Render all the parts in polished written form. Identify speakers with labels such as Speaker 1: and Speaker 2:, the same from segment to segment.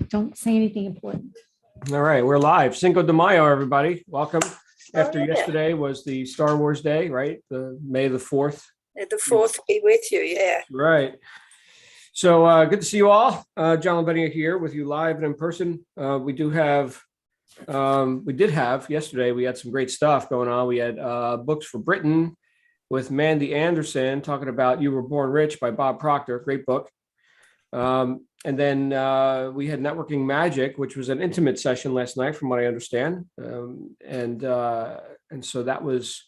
Speaker 1: don't say anything important.
Speaker 2: All right, we're live. Cinco de Mayo, everybody. Welcome. After
Speaker 3: yeah.
Speaker 2: yesterday was the Star Wars Day, right? The May the 4th.
Speaker 3: The 4th be with you, yeah.
Speaker 2: Right. So good to see you all. John Lavenia here with you live and in person. We did have yesterday, we had some great stuff going on. We had Books for Britain with Mandy Anderson talking about You Were Born Rich by Bob Proctor. Great book. And then we had Networking Magic, which was an intimate session last night, from what I understand. And so that was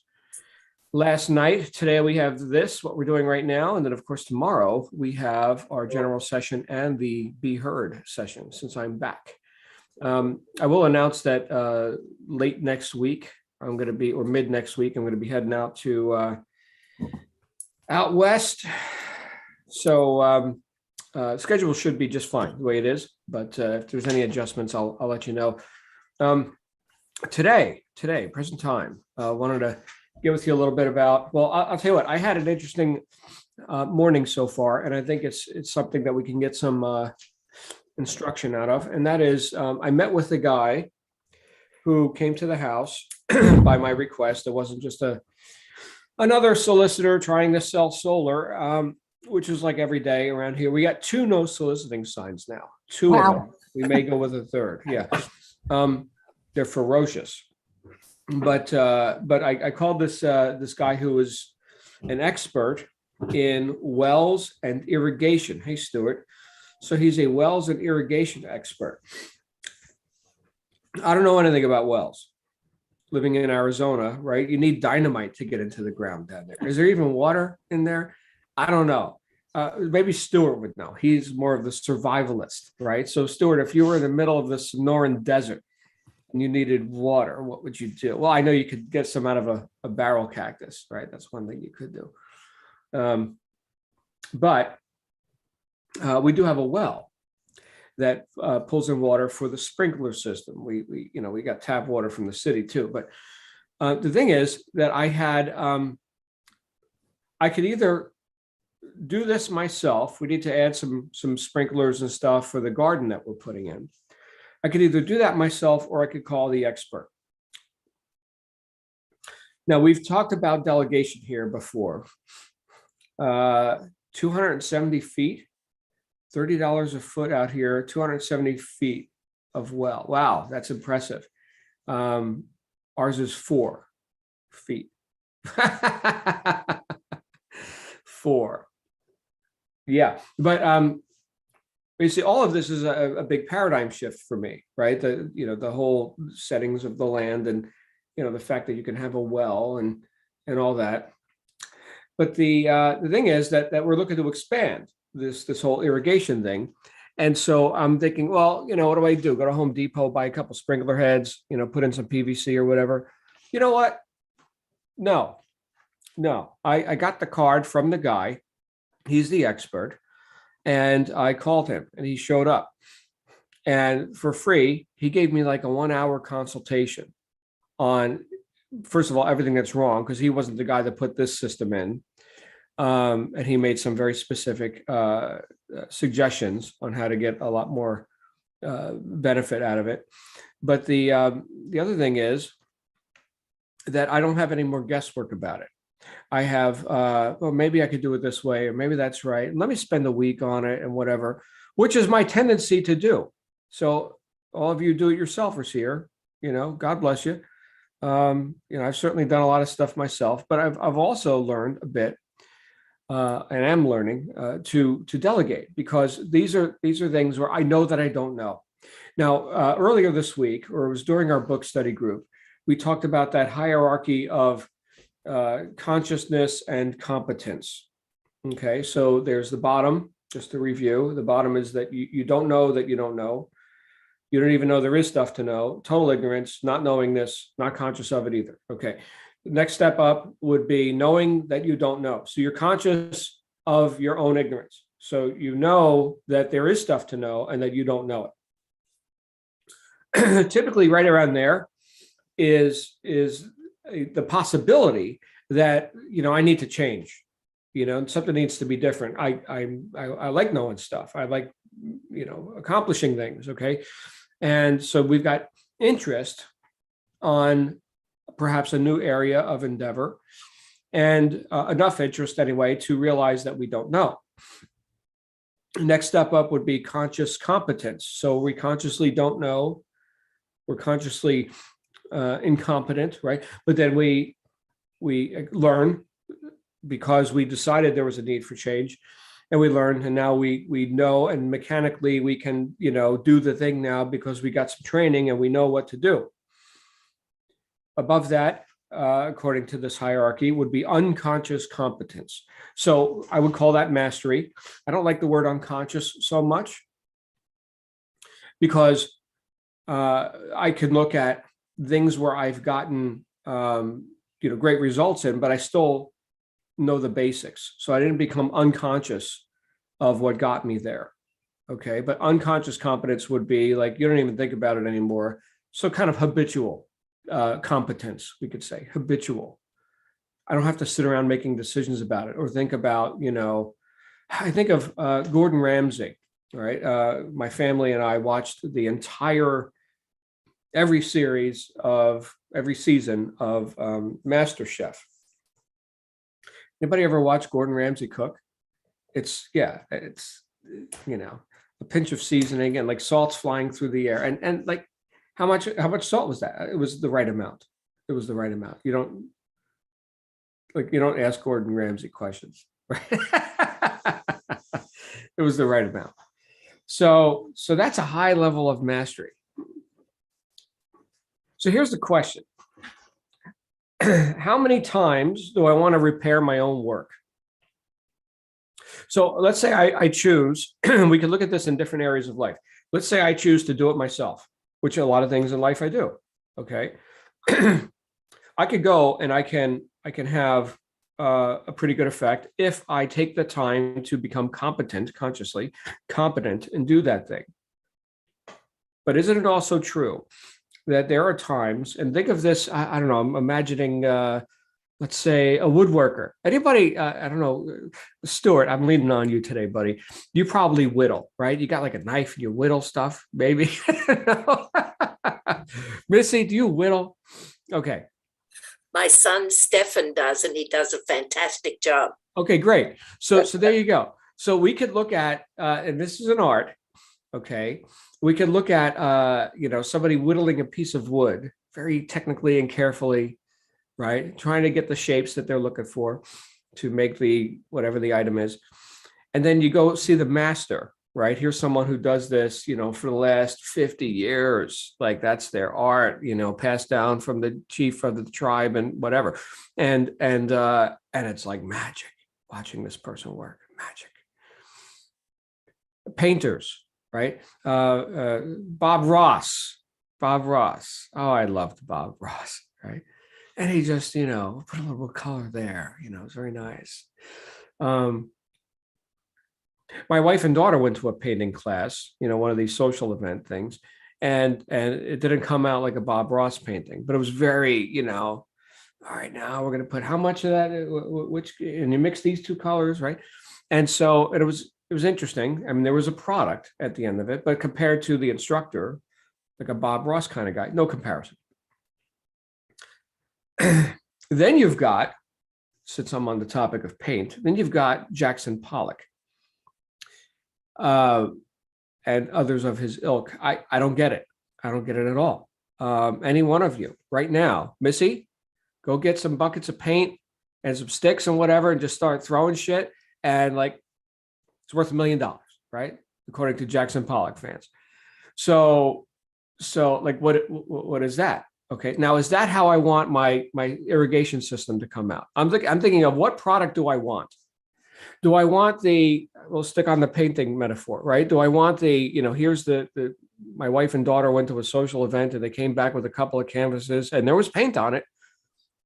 Speaker 2: last night. Today we have this, what we're doing right now. And then, of course, tomorrow we have our general session and the Be Heard session, since I'm back. I will announce that late next week, I'm going to be, or mid next week, I'm going to be heading out to out west. So schedule should be just fine the way it is. But if there's any adjustments, I'll let you know. Today, present time, wanted to get with you a little bit about, well, I'll tell you what, I had an interesting morning so far, and I think it's something that we can get some instruction out of. And that is, I met with a guy who came to the house by my request. It wasn't just another solicitor trying to sell solar, which is like every day around here. We got 2 no soliciting signs now. 2
Speaker 1: Wow.
Speaker 2: of them. We may go with a third. Yeah. They're ferocious. But I called this guy who is an expert in wells and irrigation. Hey, Stuart. So he's a wells and irrigation expert. I don't know anything about wells. Living in Arizona, right? You need dynamite to get into the ground down there. Is there even water in there? I don't know. Maybe Stuart would know. He's more of the survivalist, right? So Stuart, if you were in the middle of the Sonoran desert and you needed water, what would you do? Well, I know you could get some out of a barrel cactus, right? That's one thing you could do. But we do have a well that pulls in water for the sprinkler system. We got tap water from the city too. But the thing is that I could either do this myself. We need to add some sprinklers and stuff for the garden that we're putting in. I could either do that myself, or I could call the expert. Now, we've talked about delegation here before. 270 feet, $30 a foot out here, 270 feet of well. Wow, that's impressive. Ours is 4 feet. 4. Yeah, but you see, all of this is a big paradigm shift for me, right? The whole settings of the land, and the fact that you can have a well and all that. But the thing is that we're looking to expand this whole irrigation thing, and so I'm thinking, well, what do I do? Go to Home Depot, buy a couple sprinkler heads, put in some PVC or whatever. You know what? No. I got the card from the guy. He's the expert. And I called him and he showed up. And for free, he gave me like a 1-hour consultation on, first of all, everything that's wrong, because he wasn't the guy that put this system in. And he made some very specific suggestions on how to get a lot more benefit out of it. But the other thing is that I don't have any more guesswork about it. I have, well, maybe I could do it this way, or maybe that's right. And let me spend a week on it and whatever, which is my tendency to do. So all of you do-it-yourselfers here, God bless you. I've certainly done a lot of stuff myself, but I've also learned a bit, and am learning to delegate, because these are things where I know that I don't know. Now, earlier this week, or it was during our book study group, we talked about that hierarchy of consciousness and competence. Okay, so there's the bottom, just to review. The bottom is that you don't know that you don't know. You don't even know there is stuff to know. Total ignorance, not knowing this, not conscious of it either. Okay, the next step up would be knowing that you don't know. So you're conscious of your own ignorance. So you know that there is stuff to know and that you don't know it. Typically right around there is the possibility that I need to change, something needs to be different. I like knowing stuff. I like accomplishing things. Okay. And so we've got interest on perhaps a new area of endeavor, and enough interest anyway to realize that we don't know. Next step up would be conscious competence. So we consciously don't know, we're consciously incompetent, right? But then we learn because we decided there was a need for change, and we learn, and now we know, and mechanically we can do the thing now because we got some training and we know what to do. Above that, according to this hierarchy, would be unconscious competence. So I would call that mastery. I don't like the word unconscious so much because I can look at things where I've gotten great results in, but I still know the basics. So I didn't become unconscious of what got me there. Okay, but unconscious competence would be like you don't even think about it anymore. So kind of habitual competence, we could say, habitual. I don't have to sit around making decisions about it or think about, I think of Gordon Ramsay, right? My family and I watched every season of MasterChef. Anybody ever watch Gordon Ramsay cook? It's a pinch of seasoning and like salt's flying through the air, and like how much salt was that? It was the right amount. It was the right amount. You don't ask Gordon Ramsay questions, right? It was the right amount. So that's a high level of mastery. So here's the question. How many times do I want to repair my own work? So let's say I choose, we can look at this in different areas of life. Let's say I choose to do it myself, which a lot of things in life I do. Okay. I could go and I can have a pretty good effect if I take the time to become consciously competent, and do that thing. But isn't it also true that there are times, and think of this, I don't know, I'm imagining, let's say a woodworker. Anybody, I don't know, Stuart, I'm leaning on you today, buddy. You probably whittle, right? You got like a knife and you whittle stuff, maybe. Missy, do you whittle? Okay.
Speaker 3: My son Stefan does, and he does a fantastic job.
Speaker 2: Okay, great. So there you go. So we could look at, and this is an art, okay? We could look at, somebody whittling a piece of wood very technically and carefully, right? Trying to get the shapes that they're looking for to make whatever the item is. And then you go see the master, right? Here's someone who does this, for the last 50 years, like that's their art, passed down from the chief of the tribe and whatever. And it's like magic watching this person work, magic. Painters, right? Bob Ross. Oh, I loved Bob Ross, right? And he just, put a little color there, it's very nice. My wife and daughter went to a painting class, one of these social event things, and it didn't come out like a Bob Ross painting, but it was very, all right, now we're going to put how much of that, and you mix these two colors, right? And so it was interesting. I mean, there was a product at the end of it, but compared to the instructor, like a Bob Ross kind of guy, no comparison. Then you've got, since I'm on the topic of paint, then you've got Jackson Pollock and others of his ilk. I don't get it. I don't get it at all. Any one of you right now, Missy, go get some buckets of paint and some sticks and whatever, and just start throwing shit. And like, it's worth $1 million, right? According to Jackson Pollock fans. So like, what is that? Okay. Now, is that how I want my irrigation system to come out? I'm thinking of what product do I want? Do I want we'll stick on the painting metaphor, right? Do I want here's my wife and daughter went to a social event and they came back with a couple of canvases and there was paint on it.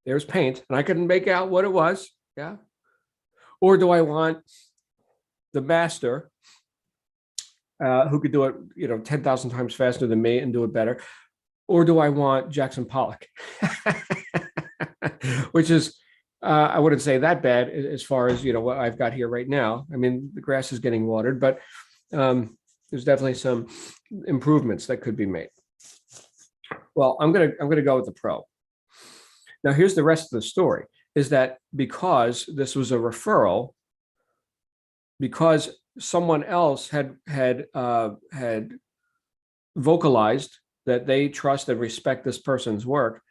Speaker 2: There was paint and I couldn't make out what it was. Yeah. Or do I want the master who could do it, 10,000 times faster than me and do it better? Or do I want Jackson Pollock? Which is, I wouldn't say that bad as far as, what I've got here right now. I mean, the grass is getting watered, but There's definitely some improvements that could be made. Well, I'm gonna go with the pro. Now, here's the rest of the story: is that because this was a referral, because someone else had vocalized that they trust and respect this person's work,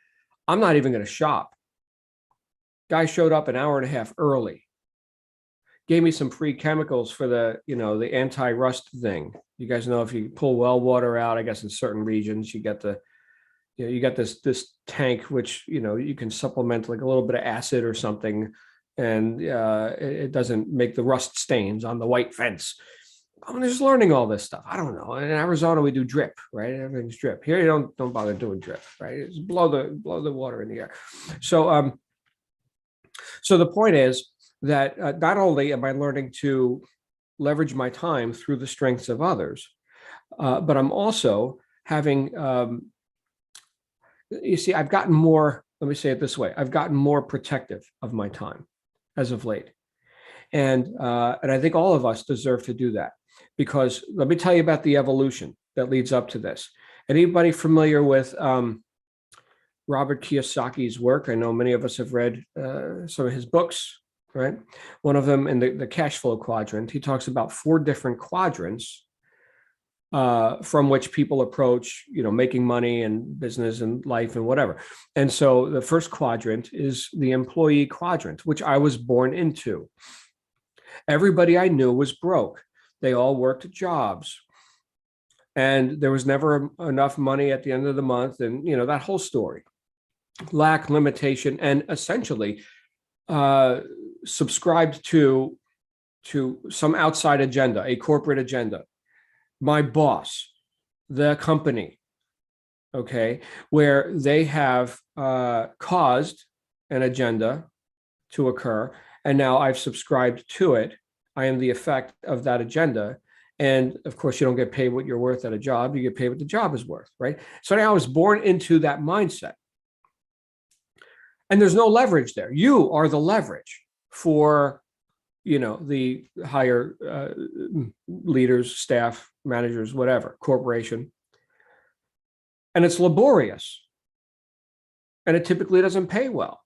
Speaker 2: I'm not even going to shop. Guy showed up an hour and a half early, gave me some free chemicals for the anti-rust thing. You guys know if you pull well water out, I guess in certain regions, you get this tank, which, you can supplement like a little bit of acid or something, and it doesn't make the rust stains on the white fence. I'm just learning all this stuff. I don't know. In Arizona, we do drip, right? Everything's drip. Here, you don't bother doing drip, right? Just blow the water in the air. So the point is that not only am I learning to leverage my time through the strengths of others, but I'm also having, you see, I've gotten more, let me say it this way, I've gotten more protective of my time as of late. And I think all of us deserve to do that, because let me tell you about the evolution that leads up to this. Anybody familiar with Robert Kiyosaki's work? I know many of us have read some of his books, right? One of them in the cash flow quadrant, he talks about 4 different quadrants from which people approach, making money and business and life and whatever. And so the first quadrant is the employee quadrant, which I was born into. Everybody I knew was broke. They all worked jobs, and there was never enough money at the end of the month. And, that whole story, lack, limitation, and essentially subscribed to some outside agenda, a corporate agenda. My boss, the company, okay, where they have caused an agenda to occur, and now I've subscribed to it. I am the effect of that agenda. And of course, you don't get paid what you're worth at a job. You get paid what the job is worth, right? So now I was born into that mindset. And there's no leverage there. You are the leverage for, the higher leaders, staff, managers, whatever, corporation. And it's laborious. And it typically doesn't pay well.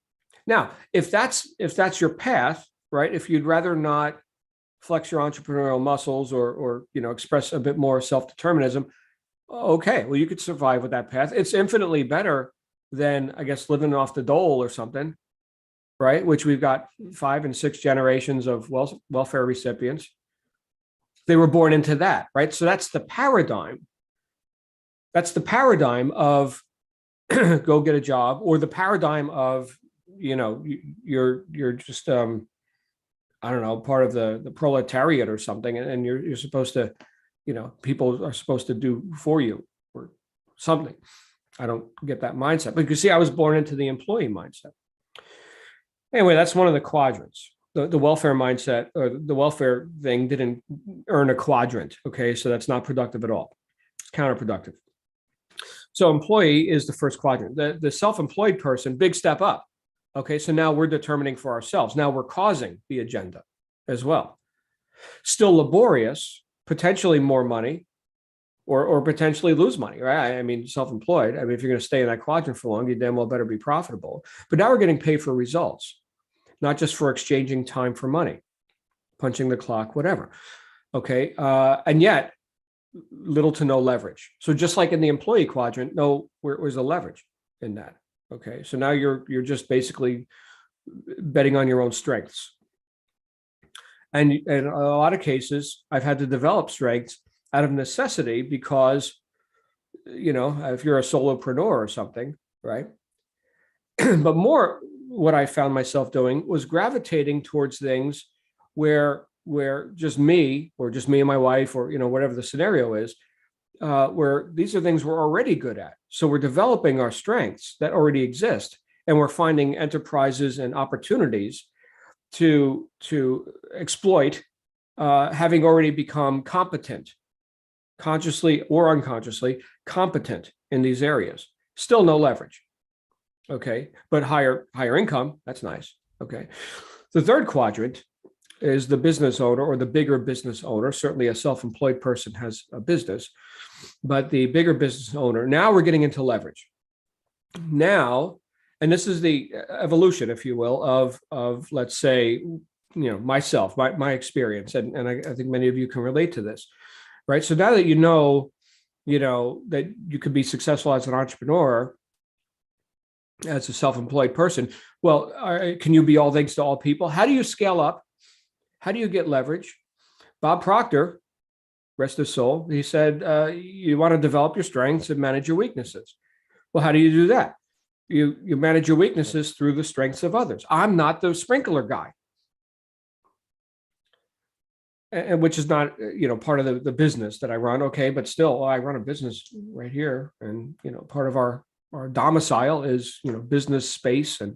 Speaker 2: Now, if that's your path, right? If you'd rather not flex your entrepreneurial muscles or express a bit more self-determinism, okay, well, you could survive with that path. It's infinitely better than, I guess, living off the dole or something, right? Which we've got 5 and 6 generations of welfare recipients. They were born into that, right? So that's the paradigm. That's the paradigm of go get a job, or the paradigm of, you're just, I don't know, part of the proletariat or something, and you're supposed to, people are supposed to do for you or something. I don't get that mindset. But you see, I was born into the employee mindset. Anyway, that's one of the quadrants. The welfare mindset, or the welfare thing, didn't earn a quadrant. Okay, so that's not productive at all. It's counterproductive. So employee is the first quadrant. The self-employed person, big step up. Okay, so now we're determining for ourselves. Now we're causing the agenda as well. Still laborious, potentially more money, or potentially lose money, right? I mean, self-employed. I mean, if you're going to stay in that quadrant for long, you damn well better be profitable. But now we're getting paid for results, not just for exchanging time for money, punching the clock, whatever. Okay, and yet little to no leverage. So just like in the employee quadrant, where's the leverage in that? Okay, so now you're just basically betting on your own strengths. And in a lot of cases, I've had to develop strengths out of necessity because, if you're a solopreneur or something, right? But more, what I found myself doing was gravitating towards things where just me and my wife, or, whatever the scenario is, where these are things we're already good at. So we're developing our strengths that already exist, and we're finding enterprises and opportunities to exploit, having already become competent, consciously or unconsciously competent in these areas. Still no leverage. Okay, but higher income, that's nice. Okay. The third quadrant is the business owner or the bigger business owner. Certainly a self-employed person has a business, but the bigger business owner, now we're getting into leverage. Now, and this is the evolution, if you will, of let's say, myself, my experience, and I think many of you can relate to this, right? So now that you know that you could be successful as an entrepreneur, as a self-employed person, well, can you be all things to all people? How do you scale up? How do you get leverage? Bob Proctor, rest his soul, he said, you want to develop your strengths and manage your weaknesses. Well, how do you do that? You manage your weaknesses through the strengths of others. I'm not the sprinkler guy, and which is not part of the business that I run. Okay, but still, I run a business right here, and part of our domicile is business space, and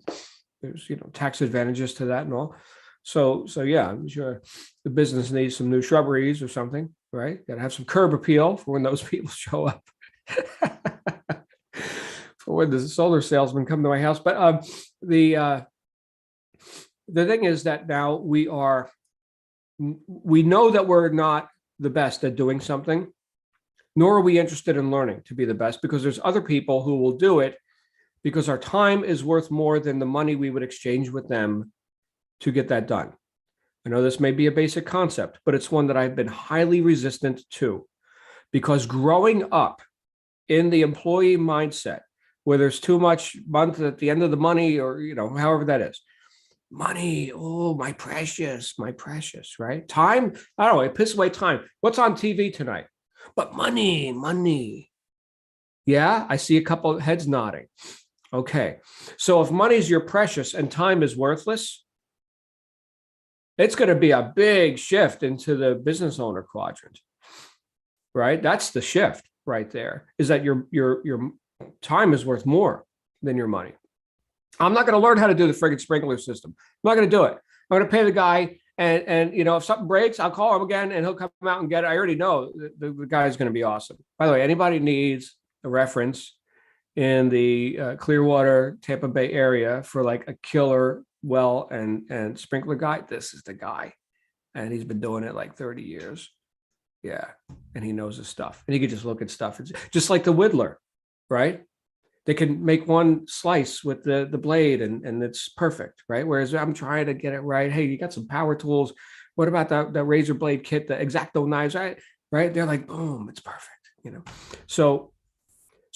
Speaker 2: there's tax advantages to that and all. So yeah, I'm sure the business needs some new shrubberies or something, right? Got to have some curb appeal for when those people show up. For when the solar salesmen come to my house. But the thing is that now we know that we're not the best at doing something, nor are we interested in learning to be the best, because there's other people who will do it because our time is worth more than the money we would exchange with them to get that done. I know this may be a basic concept, but it's one that I've been highly resistant to, because growing up in the employee mindset, where there's too much month at the end of the money, or however that is, money, oh, my precious, right? Time, I don't know, it pisses away time. What's on TV tonight? But money. Yeah, I see a couple of heads nodding. Okay, so if money's your precious and time is worthless, it's going to be a big shift into the business owner quadrant, right? That's the shift right there, is that your time is worth more than your money. I'm not going to learn how to do the friggin' sprinkler system. I'm not going to do it. I'm going to pay the guy, and if something breaks, I'll call him again, and he'll come out and get it. I already know the guy's going to be awesome. By the way, anybody needs a reference in the Clearwater, Tampa Bay area for like a killer well and sprinkler guy, this is the guy, and he's been doing it like 30 years. Yeah, and he knows his stuff, and he can just look at stuff. It's just like the whittler, right? They can make one slice with the blade, and it's perfect, right? Whereas I'm trying to get it right. Hey, you got some power tools. What about that razor blade kit, the X-Acto knives, right? They're like, boom, it's perfect, So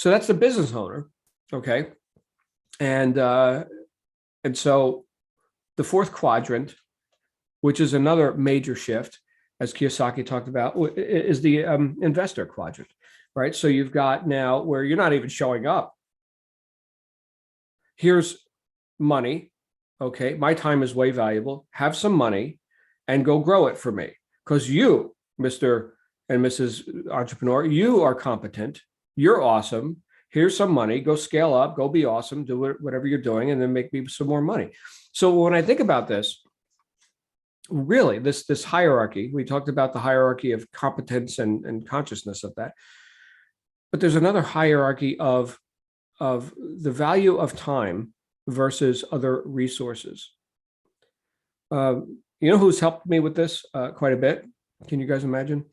Speaker 2: that's the business owner, okay? And so the fourth quadrant, which is another major shift, as Kiyosaki talked about, is the investor quadrant, right? So you've got now where you're not even showing up. Here's money. Okay, my time is way valuable. Have some money and go grow it for me. Because you, Mr. and Mrs. Entrepreneur, you are competent. You're awesome. Here's some money. Go scale up. Go be awesome. Do whatever you're doing, and then make me some more money. So when I think about this, really, this hierarchy, we talked about the hierarchy of competence and consciousness of that. But there's another hierarchy of the value of time versus other resources. Who's helped me with this quite a bit? Can you guys imagine?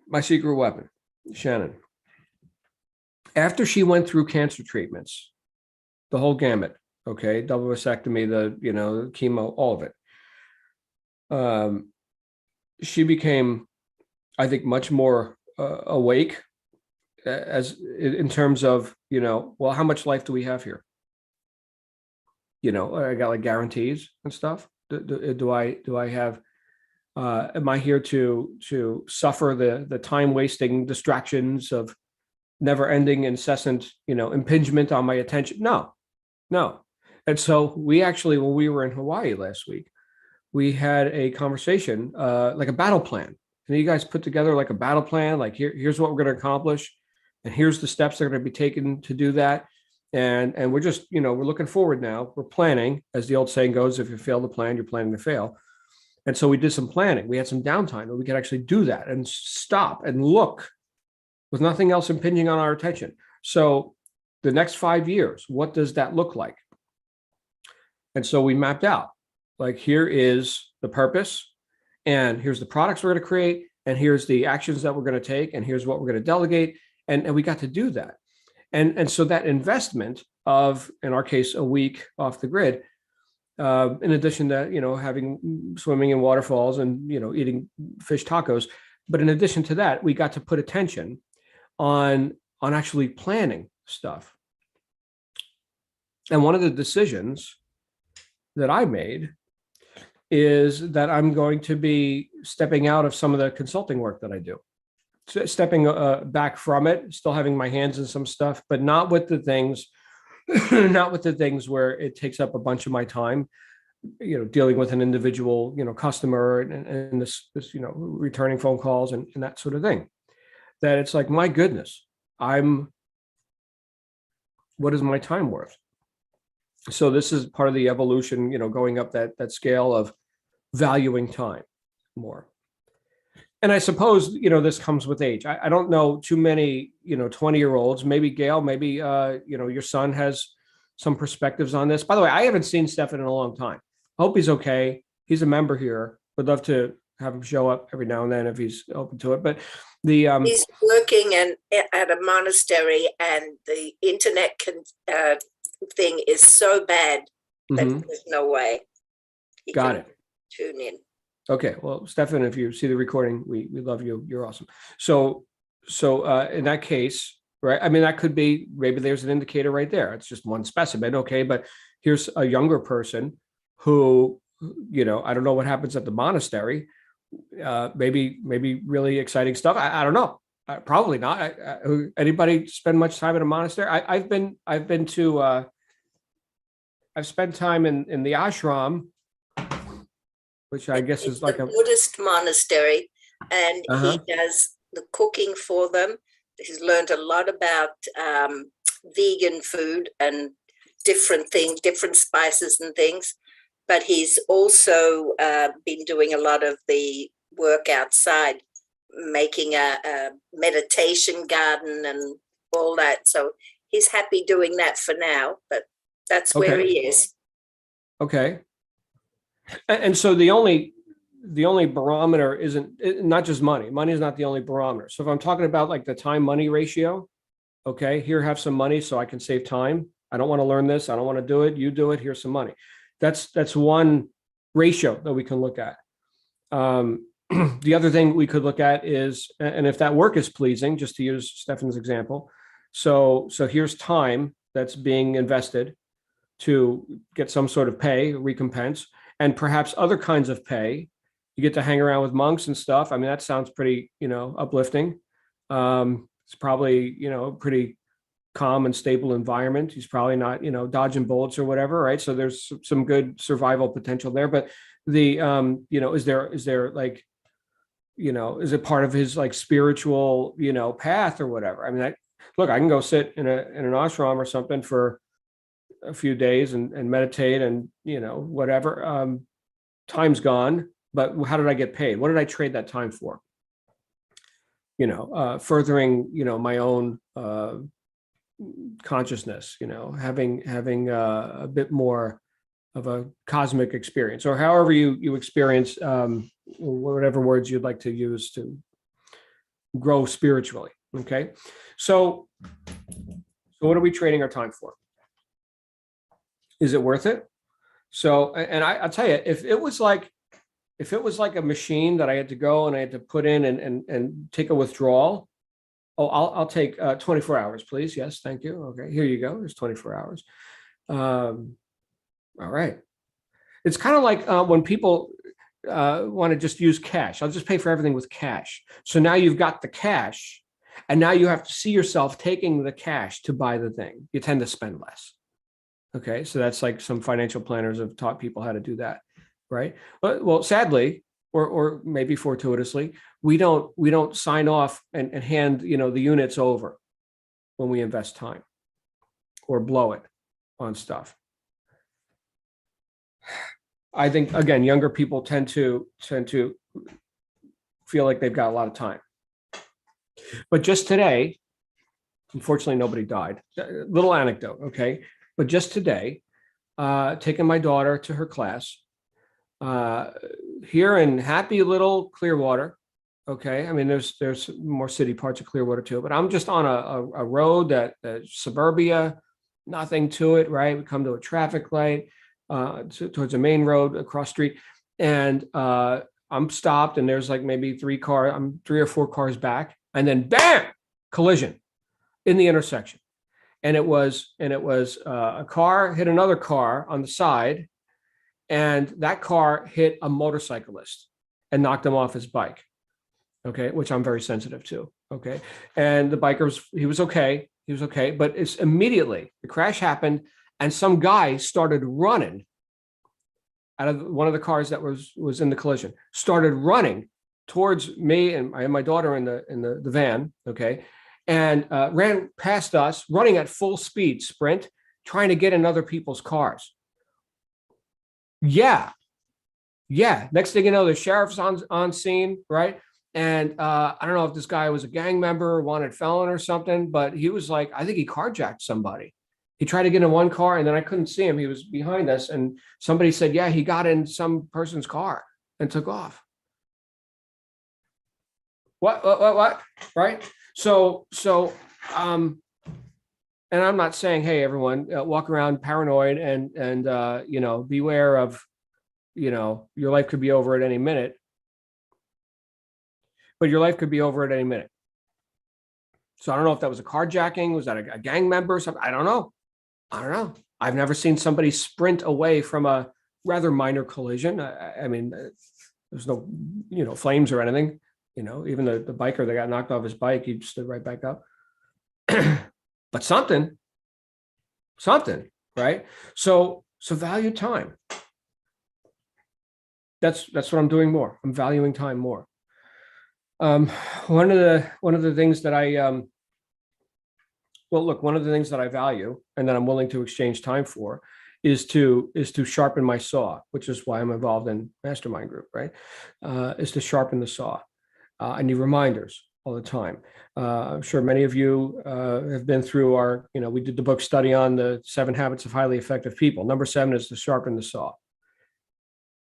Speaker 2: My secret weapon, Shannon. After she went through cancer treatments, the whole gamut, okay, double mastectomy, the chemo, all of it. She became, I think, much more awake as in terms of, well, how much life do we have here? I got like guarantees and stuff. Do I have? Am I here to suffer the time wasting distractions of never-ending, incessant, impingement on my attention? No. And so we actually, when we were in Hawaii last week, we had a conversation, like a battle plan. And you guys put together like a battle plan, like here's what we're going to accomplish, and here's the steps that are going to be taken to do that. And we're just, we're looking forward now. We're planning, as the old saying goes, if you fail to plan, you're planning to fail. And so we did some planning. We had some downtime where we could actually do that and stop and look with nothing else impinging on our attention. So the next 5 years, what does that look like? And so we mapped out, Like, here is the purpose, and here's the products we're going to create, and here's the actions that we're going to take, and here's what we're going to delegate. And we got to do that. And so that investment of, in our case, a week off the grid, in addition to, having swimming in waterfalls and, eating fish tacos. But in addition to that, we got to put attention on actually planning stuff. And one of the decisions that I made is that I'm going to be stepping out of some of the consulting work that I do, stepping back from it, still having my hands in some stuff, but not with the things, not with the things where it takes up a bunch of my time, dealing with an individual, customer and this, returning phone calls and that sort of thing. That it's like, my goodness, what is my time worth? So this is part of the evolution, going up that scale of valuing time more. And I suppose, this comes with age. I don't know too many, 20-year-olds, maybe Gail, maybe, your son has some perspectives on this. By the way, I haven't seen Stefan in a long time. I hope he's okay. He's a member here. Would love to have him show up every now and then if he's open to it. But
Speaker 3: he's working at a monastery, and the internet thing is so bad that there's no way he
Speaker 2: got it.
Speaker 3: Tune in.
Speaker 2: Okay, well, Stefan, if you see the recording, we love you. You're awesome. So in that case, right? I mean, that could be, maybe there's an indicator right there. It's just one specimen, okay? But here's a younger person who, I don't know what happens at the monastery. Maybe really exciting stuff. I don't know. Probably not. Anybody spend much time at a monastery? I've spent time in the ashram, which I guess is like a
Speaker 3: Buddhist monastery, and he does the cooking for them. He's learned a lot about vegan food and different things, different spices and things. But he's also been doing a lot of the work outside, making a meditation garden and all that. So he's happy doing that for now, but that's where he is.
Speaker 2: Okay. And so the only barometer isn't not just money. Money is not the only barometer. So if I'm talking about like the time money ratio, okay, here, have some money so I can save time. I don't want to learn this. I don't want to do it. You do it. Here's some money. That's one ratio that we can look at. The other thing we could look at is, and if that work is pleasing, just to use Stefan's example. So here's time that's being invested to get some sort of pay, recompense, and perhaps other kinds of pay. You get to hang around with monks and stuff. I mean, that sounds pretty, uplifting. It's probably, pretty calm and stable environment. He's probably not, dodging bullets or whatever, right? So there's some good survival potential there. But the, is there like, is it part of his like spiritual, path or whatever? I mean, I can go sit in an ashram or something for a few days and meditate and, whatever. Time's gone, but how did I get paid? What did I trade that time for? Furthering, my own consciousness, having a bit more of a cosmic experience, or however you experience, whatever words you'd like to use to grow spiritually. Okay. So what are we trading our time for? Is it worth it? So, and I'll tell you, if it was like a machine that I had to go and I had to put in and take a withdrawal, I'll take 24 hours, please. Yes, thank you. Okay, here you go. There's 24 hours. All right. It's kind of like when people want to just use cash. I'll just pay for everything with cash. So now you've got the cash, and now you have to see yourself taking the cash to buy the thing. You tend to spend less. Okay, so that's like some financial planners have taught people how to do that, right? Well, sadly, or maybe fortuitously, we don't sign off and hand the units over when we invest time or blow it on stuff. I think, again, younger people tend to feel like they've got a lot of time. But just today, unfortunately, nobody died. Little anecdote, okay? But just today, taking my daughter to her class, Here in happy little Clearwater. Okay, I mean, there's more city parts of Clearwater too, but I'm just on a road that suburbia, nothing to it, right? We come to a traffic light towards a main road across street, and I'm stopped, and there's like maybe I'm 3 or 4 cars back, and then bam, collision in the intersection, and it was a car hit another car on the side, and that car hit a motorcyclist and knocked him off his bike. Okay, which I'm very sensitive to. Okay, and the biker he was okay, but it's immediately the crash happened, and some guy started running out of one of the cars that was in the collision, started running towards me and my daughter in the van. Okay, and ran past us, running at full speed, sprint, trying to get in other people's cars. Yeah. Next thing you know, the sheriff's on scene, right? And I don't know if this guy was a gang member or wanted felon or something, but he was like, I think he carjacked somebody. He tried to get in one car, and then I couldn't see him. He was behind us, and somebody said, yeah, he got in some person's car and took off. What? Right? So, and I'm not saying, hey, everyone, walk around paranoid and beware of, your life could be over at any minute. But your life could be over at any minute. So I don't know if that was a carjacking. Was that a gang member or something? I don't know. I've never seen somebody sprint away from a rather minor collision. I mean, there's no, flames or anything. Even the biker that got knocked off his bike, he stood right back up. But something, right? So value time. That's what I'm doing more. I'm valuing time more. One of the things that one of the things that I value and that I'm willing to exchange time for is to sharpen my saw, which is why I'm involved in mastermind group, right? Is to sharpen the saw. I need reminders all the time. I'm sure many of you have been through we did the book study on the 7 habits of highly effective people. Number 7 is to sharpen the saw,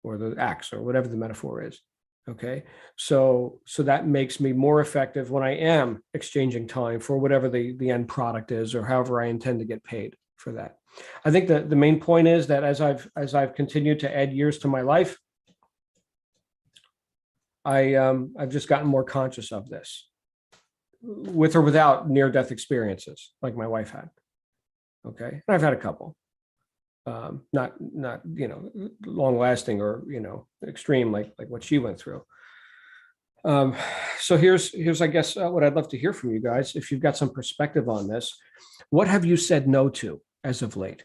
Speaker 2: or the axe, or whatever the metaphor is. Okay, so that makes me more effective when I am exchanging time for whatever the end product is, or however I intend to get paid for that. I think that the main point is that as I've continued to add years to my life, I've just gotten more conscious of this, with or without near-death experiences like my wife had. Okay, and I've had a couple. Not long lasting or extreme like what she went through. So here's I guess what I'd love to hear from you guys, if you've got some perspective on this. What have you said no to as of late?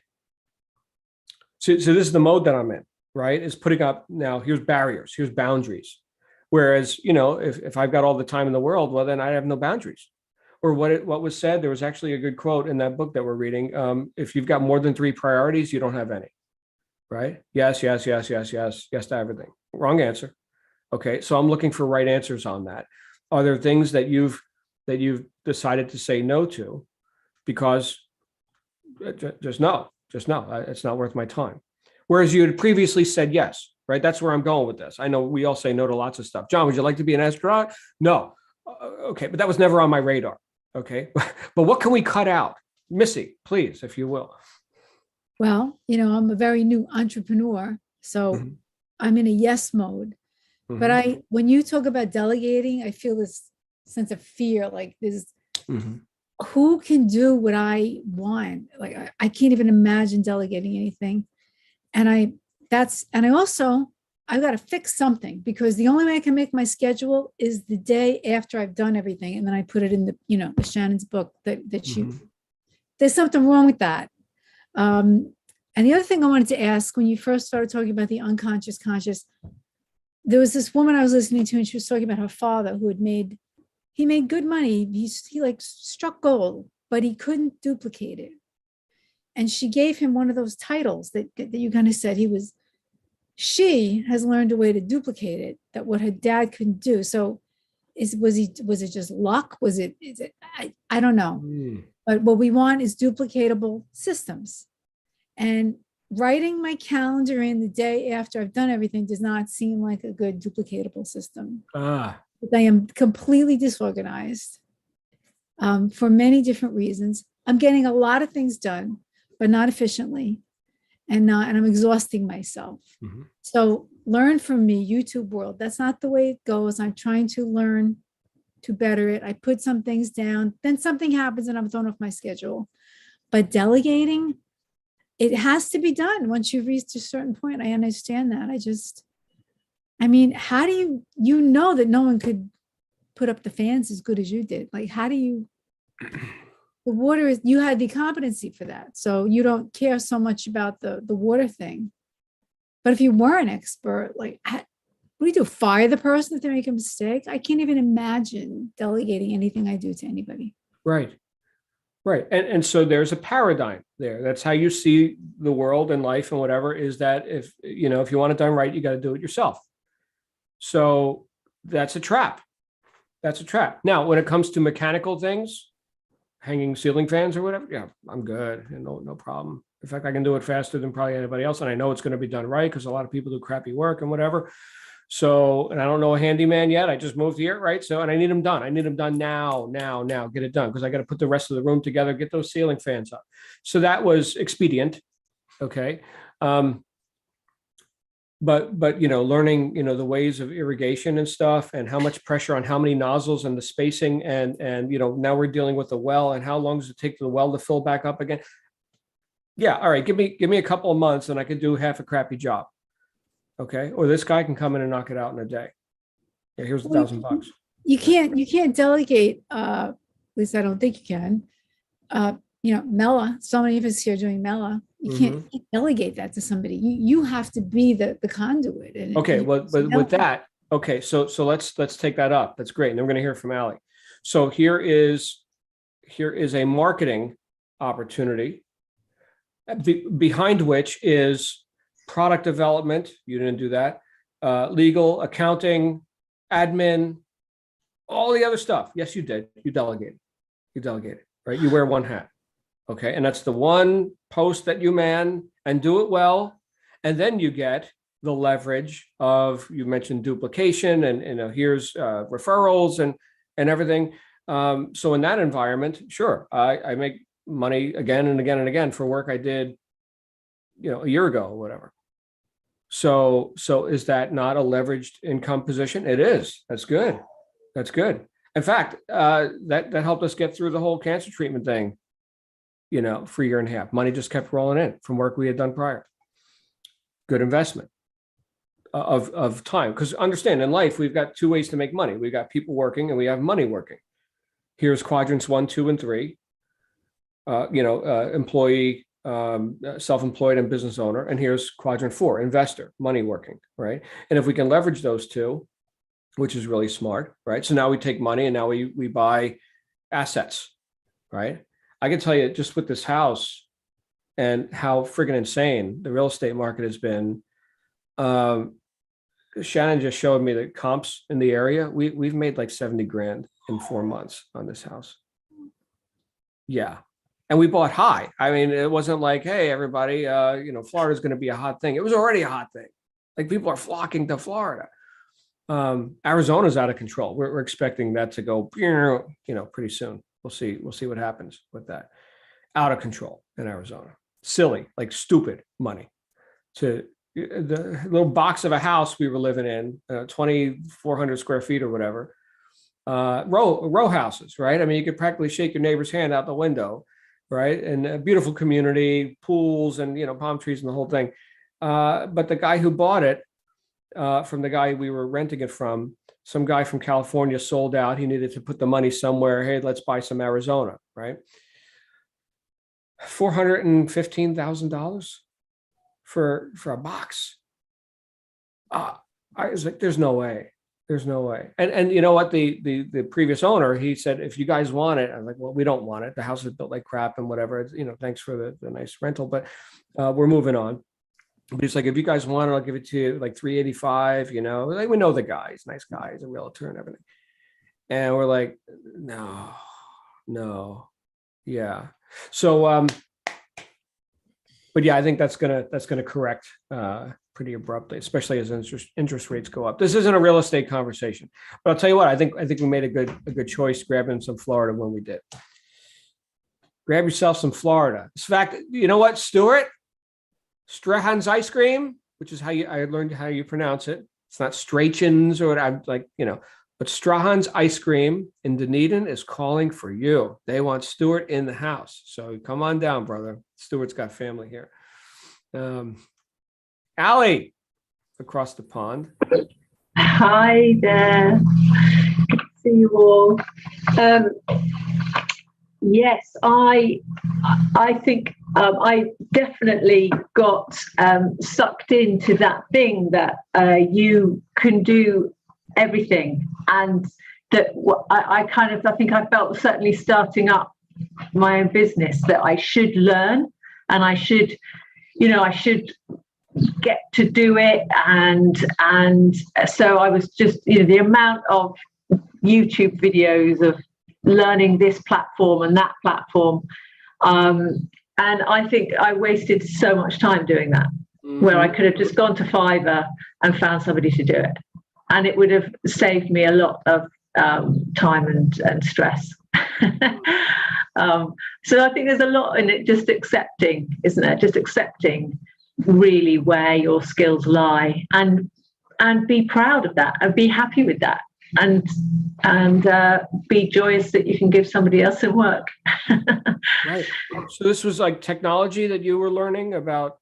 Speaker 2: So this is the mode that I'm in, right? Is putting up, now here's barriers, here's boundaries. Whereas if I've got all the time in the world, well, then I have no boundaries. Or what was said, there was actually a good quote in that book that we're reading. If you've got more than 3 priorities, you don't have any, right? Yes to everything. Wrong answer. Okay, so I'm looking for right answers on that. Are there things that you've decided to say no to because just no, it's not worth my time? Whereas you had previously said yes, right? That's where I'm going with this. I know we all say no to lots of stuff. John, would you like to be an astronaut? No. Okay, but that was never on my radar. Okay, but what can we cut out? Missy, please, if you will.
Speaker 1: Well, I'm a very new entrepreneur, so I'm in a yes mode. But when you talk about delegating, I feel this sense of fear, like this, who can do what I want? Like I can't even imagine delegating anything. And I've got to fix something, because the only way I can make my schedule is the day after I've done everything. And then I put it in the Shannon's book that there's something wrong with that. And the other thing I wanted to ask, when you first started talking about the unconscious conscious, there was this woman I was listening to, and she was talking about her father who made good money. He like struck gold, but he couldn't duplicate it. And she gave him one of those titles that you kind of said she has learned a way to duplicate it, that what her dad couldn't do. So was it just luck? I don't know. But what we want is duplicatable systems. And writing my calendar in the day after I've done everything does not seem like a good duplicatable system.
Speaker 2: Ah,
Speaker 1: I am completely disorganized for many different reasons. I'm getting a lot of things done, but not efficiently, and I'm exhausting myself.
Speaker 2: mhm.
Speaker 1: So learn from me, YouTube world. That's not the way it goes. I'm trying to learn to better it. I put some things down, then something happens and I'm thrown off my schedule. But delegating, it has to be done once you've reached a certain point. I understand that. I mean, how do you know that no one could put up the fans as good as you did? Like, how do you, the water is, you had the competency for that. So you don't care so much about the water thing. But if you were an expert, like, what do you do? Fire the person if they make a mistake? I can't even imagine delegating anything I do to anybody.
Speaker 2: Right. Right. And so there's a paradigm there. That's how you see the world and life and whatever, is that if you want it done right, you got to do it yourself. So that's a trap. That's a trap. Now, when it comes to mechanical things, hanging ceiling fans or whatever, yeah, I'm good. No problem. In fact, I can do it faster than probably anybody else. And I know it's going to be done right because a lot of people do crappy work and whatever. So, and I don't know a handyman yet. I just moved here, right? So, and I need them done. I need them done now, get it done because I got to put the rest of the room together, get those ceiling fans up. So that was expedient. Okay. But learning, the ways of irrigation and stuff and how much pressure on how many nozzles and the spacing and now we're dealing with the well and how long does it take for the well to fill back up again? Yeah. All right. Give me a couple of months and I could do half a crappy job. Okay. Or this guy can come in and knock it out in a day. Yeah, here's $1,000.
Speaker 1: You can't delegate, at least I don't think you can. Mela, so many of us here doing Mela, you can't delegate that to somebody. You have to be the conduit.
Speaker 2: Okay, well, but with that, okay, so let's take that up. That's great. And then we're going to hear from Allie. So here is a marketing opportunity behind which is product development. You didn't do that. Legal, accounting, admin, all the other stuff. Yes, you did. You delegated, right? You wear one hat. Okay. And that's the one post that you man and do it well. And then you get the leverage of, you mentioned duplication and here's referrals and everything. So in that environment, sure, I make money again and again and again for work I did, a year ago or whatever. So is that not a leveraged income position? It is. That's good. That's good. In fact, that helped us get through the whole cancer treatment thing, for a year and a half. Money just kept rolling in from work we had done prior. Good investment of time. Because understand, in life, we've got two ways to make money. We've got people working and we have money working. Here's quadrants 1, 2, and 3. Employee, self-employed, and business owner. And here's quadrant 4, investor, money working, right? And if we can leverage those two, which is really smart, right? So now we take money and now we buy assets, right? I can tell you just with this house and how friggin' insane the real estate market has been. Shannon just showed me the comps in the area. We've made like 70 grand in 4 months on this house. Yeah. And we bought high. I mean, it wasn't like, hey, everybody, Florida's going to be a hot thing. It was already a hot thing. Like people are flocking to Florida. Arizona's out of control. We're expecting that to go, pretty soon. We'll see what happens with that. Out of control in Arizona. Silly, like stupid money. To the little box of a house we were living in, 2,400 square feet or whatever. Row houses, right? I mean, you could practically shake your neighbor's hand out the window, right? And a beautiful community, pools and, palm trees and the whole thing. But the guy who bought it, from the guy we were renting it from, some guy from California sold out. He needed to put the money somewhere. Hey, let's buy some Arizona, right? $415,000 for a box. I was like, there's no way. There's no way. And you know what? The previous owner, he said, if you guys want it, I'm like, well, we don't want it. The house is built like crap and whatever. It's, thanks for the nice rental, but we're moving on. But it's like, if you guys want it, I'll give it to you like 385, like we know the guy, he's a nice guy, he's a realtor and everything. And we're like, no. Yeah. So, but yeah, I think that's gonna correct pretty abruptly, especially as interest rates go up. This isn't a real estate conversation, but I'll tell you what, I think we made a good choice grabbing some Florida when we did. Grab yourself some Florida. In fact, you know what, Stuart? Strahan's ice cream, which is I learned how you pronounce it. It's not Strachan's or what I'm like, but Strahan's ice cream in Dunedin is calling for you. They want Stuart in the house. So come on down, brother. Stuart's got family here. Allie, across the pond.
Speaker 4: Hi there. Good to see you all. Yes, I think I definitely got sucked into that thing that you can do everything, and that I think I felt certainly starting up my own business that I should learn, and I should get to do it, and so I was just the amount of YouTube videos of learning this platform and that platform, and I think I wasted so much time doing that, where I could have just gone to Fiverr and found somebody to do it, and it would have saved me a lot of time and stress. So I think there's a lot in it, just accepting, isn't it? Just accepting really where your skills lie, and be proud of that, and be happy with that, and be joyous that you can give somebody else some work.
Speaker 2: Right. So this was like technology that you were learning about,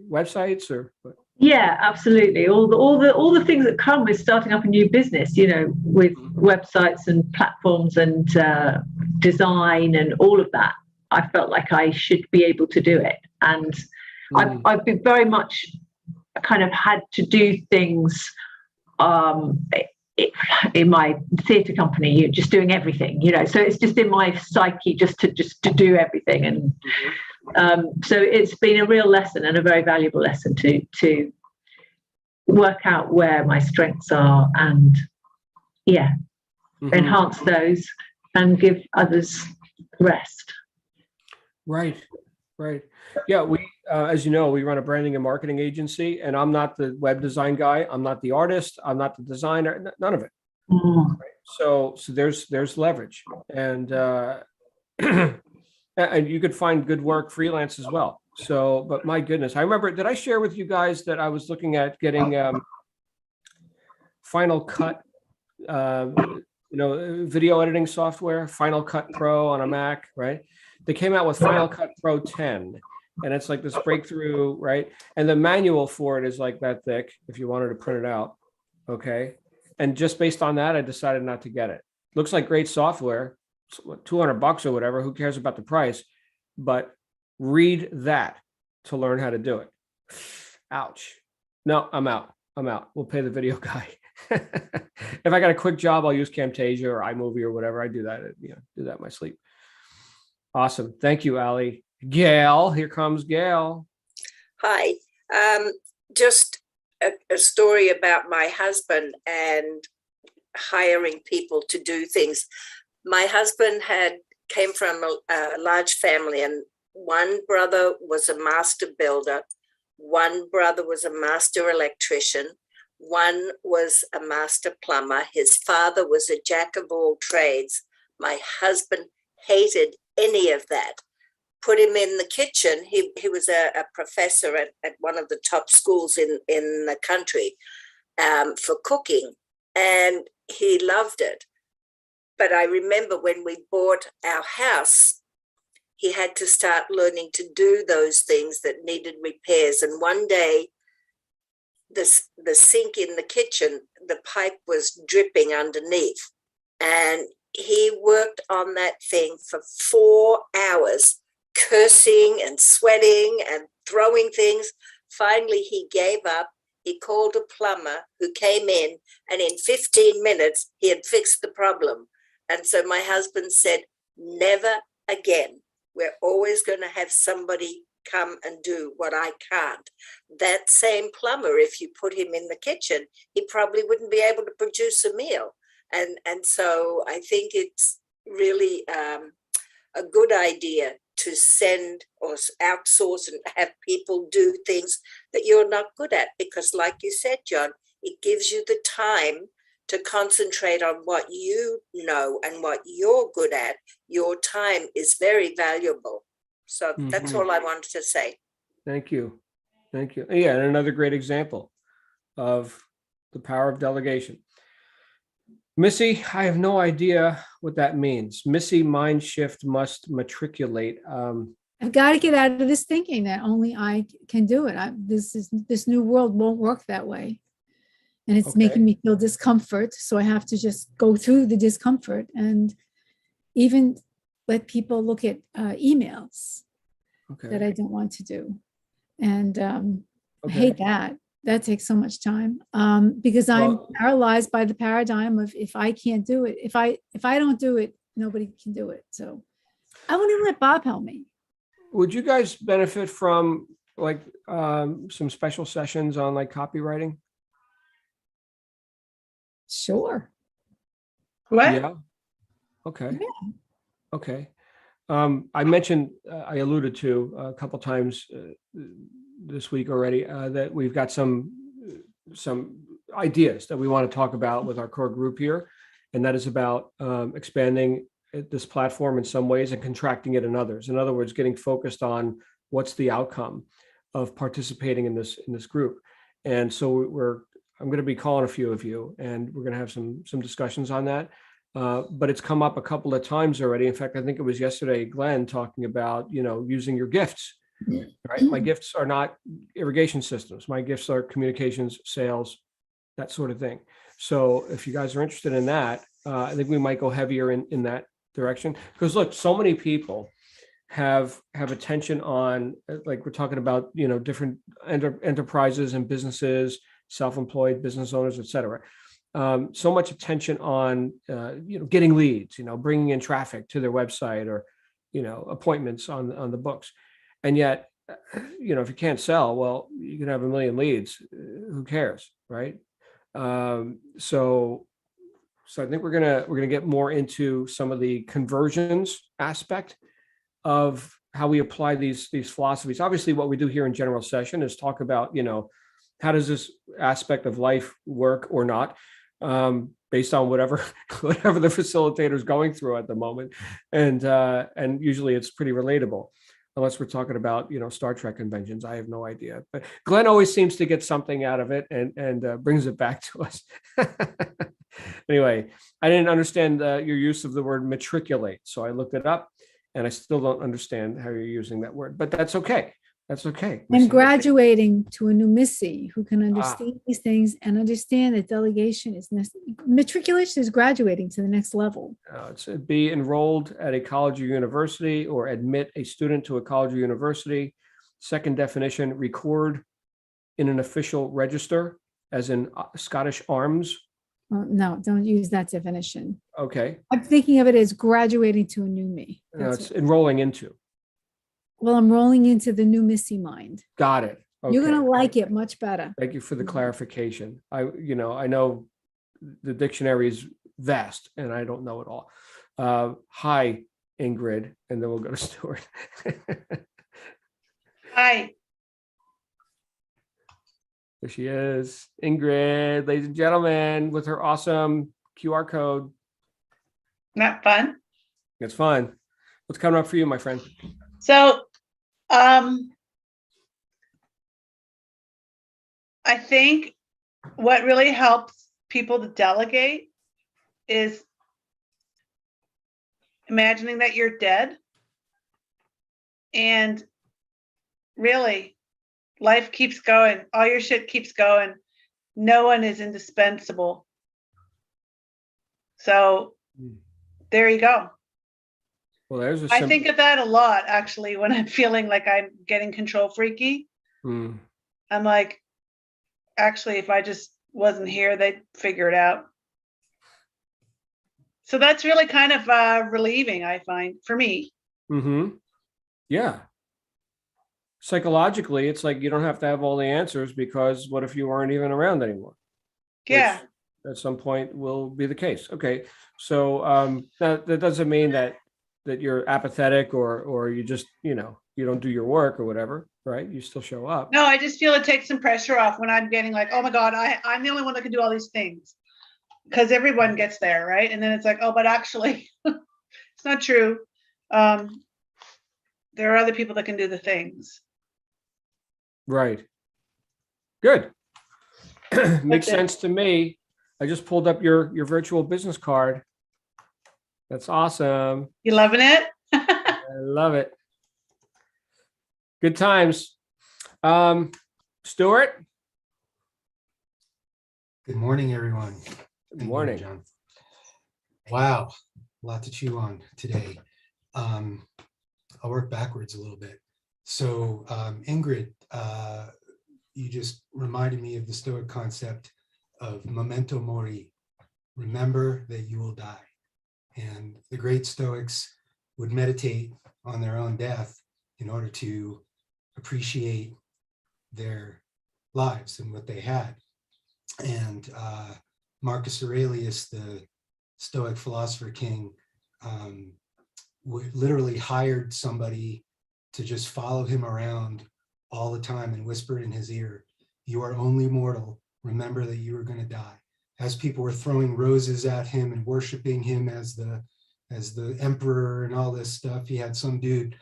Speaker 2: websites or what?
Speaker 4: Yeah, absolutely. All the things that come with starting up a new business, with websites and platforms and design and all of that. I felt like I should be able to do it, and I've been very much kind of had to do things in my theatre company. You're just doing everything, so it's just in my psyche just to do everything, and so it's been a real lesson and a very valuable lesson to work out where my strengths are, and enhance those and give others rest.
Speaker 2: Right. Yeah, we, as you know, we run a branding and marketing agency, and I'm not the web design guy. I'm not the artist. I'm not the designer. None of it. Right? So there's leverage, and and you could find good work freelance as well. So, but my goodness, I remember. Did I share with you guys that I was looking at getting Final Cut, video editing software, Final Cut Pro on a Mac, right? They came out with Final Cut Pro 10, and it's like this breakthrough, right? And the manual for it is like that thick if you wanted to print it out, okay? And just based on that, I decided not to get it. Looks like great software, $200 or whatever, who cares about the price? But read that to learn how to do it. Ouch. No, I'm out. We'll pay the video guy. If I got a quick job, I'll use Camtasia or iMovie or whatever. I do that, do that in my sleep. Awesome. Thank you, Allie. Gail, here comes Gail.
Speaker 3: Hi. Just a story about my husband and hiring people to do things. My husband came from a large family, and one brother was a master builder, one brother was a master electrician, one was a master plumber. His father was a jack of all trades. My husband hated any of that. Put him in the kitchen. He was a professor at one of the top schools in the country for cooking, and he loved it. But I remember when we bought our house, he had to start learning to do those things that needed repairs. And one day, the sink in the kitchen, the pipe was dripping underneath. And he worked on that thing for 4 hours, cursing and sweating and throwing things. Finally, he gave up. He called a plumber who came in, and in 15 minutes, he had fixed the problem. And so my husband said, never again. We're always going to have somebody come and do what I can't. That same plumber, if you put him in the kitchen, he probably wouldn't be able to produce a meal. And so I think it's really a good idea to send or outsource and have people do things that you're not good at, because like you said, John, it gives you the time to concentrate on what you know and what you're good at. Your time is very valuable. So that's all I wanted to say.
Speaker 2: Thank you. Thank you. Yeah, and another great example of the power of delegation. Missy, I have no idea what that means. Missy, mind shift must matriculate.
Speaker 1: I've got to get out of this thinking that only I can do it. This new world won't work that way. And it's making me feel discomfort. So I have to just go through the discomfort and even let people look at emails that I don't want to do. And I hate that. That takes so much time because I'm paralyzed by the paradigm of if I can't do it, if I don't do it, nobody can do it. So I want to let Bob help me.
Speaker 2: Would you guys benefit from like some special sessions on like copywriting?
Speaker 1: Sure.
Speaker 5: What?
Speaker 2: Yeah. Okay. Okay. I mentioned, I alluded to a couple times this week already that we've got some ideas that we want to talk about with our core group here, and that is about expanding this platform in some ways and contracting it in others. In other words, getting focused on what's the outcome of participating in this group. And so I'm going to be calling a few of you, and we're going to have some discussions on that. But it's come up a couple of times already. In fact, I think it was yesterday, Glenn talking about, using your gifts, right? My gifts are not irrigation systems. My gifts are communications, sales, that sort of thing. So if you guys are interested in that, I think we might go heavier in that direction. Because look, so many people have attention on, like we're talking about, different enterprises and businesses, self-employed business owners, et cetera. So much attention on, getting leads, bringing in traffic to their website or, appointments on the books. And yet, if you can't sell, well, you can have a million leads. Who cares, right? So I think we're gonna get more into some of the conversions aspect of how we apply these philosophies. Obviously, what we do here in general session is talk about, how does this aspect of life work or not, based on whatever the facilitator is going through at the moment, and usually it's pretty relatable, unless we're talking about Star Trek conventions. I have no idea, but Glenn always seems to get something out of it and brings it back to us. Anyway, I didn't understand your use of the word matriculate, so I looked it up, and I still don't understand how you're using that word, but that's okay. That's okay.
Speaker 1: I'm graduating to a new Missy who can understand these things and understand that delegation is necessary. Matriculation is graduating to the next level.
Speaker 2: It's be enrolled at a college or university, or admit a student to a college or university. Second definition, record in an official register, as in Scottish Arms.
Speaker 1: Well, no, don't use that definition.
Speaker 2: Okay.
Speaker 1: I'm thinking of it as graduating to a new me.
Speaker 2: No, it's enrolling into.
Speaker 1: Well, I'm rolling into the new Missy mind.
Speaker 2: Got it. Okay.
Speaker 1: You're going to like it much better.
Speaker 2: Thank you for the clarification. I know the dictionary is vast and I don't know it all. Hi, Ingrid, and then we'll go to Stuart.
Speaker 5: Hi.
Speaker 2: There she is, Ingrid, ladies and gentlemen, with her awesome QR code.
Speaker 5: Not fun.
Speaker 2: It's fun. What's coming up for you, my friend?
Speaker 5: So, I think what really helps people to delegate is imagining that you're dead, and really life keeps going. All your shit keeps going. No one is indispensable. So there you go.
Speaker 2: Well, there's
Speaker 5: I think of that a lot, actually, when I'm feeling like I'm getting control freaky. I'm like, actually, if I just wasn't here, they'd figure it out. So that's really kind of relieving, I find, for me.
Speaker 2: Yeah. Psychologically, it's like you don't have to have all the answers, because what if you aren't even around anymore?
Speaker 5: Yeah.
Speaker 2: Which at some point will be the case. Okay. So that doesn't mean that that you're apathetic or you just, you don't do your work or whatever, right? You still show up.
Speaker 5: No, I just feel it takes some pressure off when I'm getting like, oh my God, I'm the only one that can do all these things. Because everyone gets there, right? And then it's like, oh, but actually, it's not true. There are other people that can do the things.
Speaker 2: Right. Good. Makes
Speaker 5: That's it.
Speaker 2: sense to me. I just pulled up your virtual business card. That's awesome.
Speaker 5: You loving it?
Speaker 2: I love it. Good times. Stuart?
Speaker 6: Good morning, everyone.
Speaker 2: Good morning.
Speaker 6: John. Wow, a lot to chew on today. I'll work backwards a little bit. So Ingrid, you just reminded me of the Stoic concept of memento mori, remember that you will die. And the great Stoics would meditate on their own death in order to appreciate their lives and what they had. And Marcus Aurelius, the Stoic philosopher king, literally hired somebody to just follow him around all the time and whisper in his ear, "You are only mortal. Remember that you are going to die." As people were throwing roses at him and worshiping him as the emperor and all this stuff, he had some dude,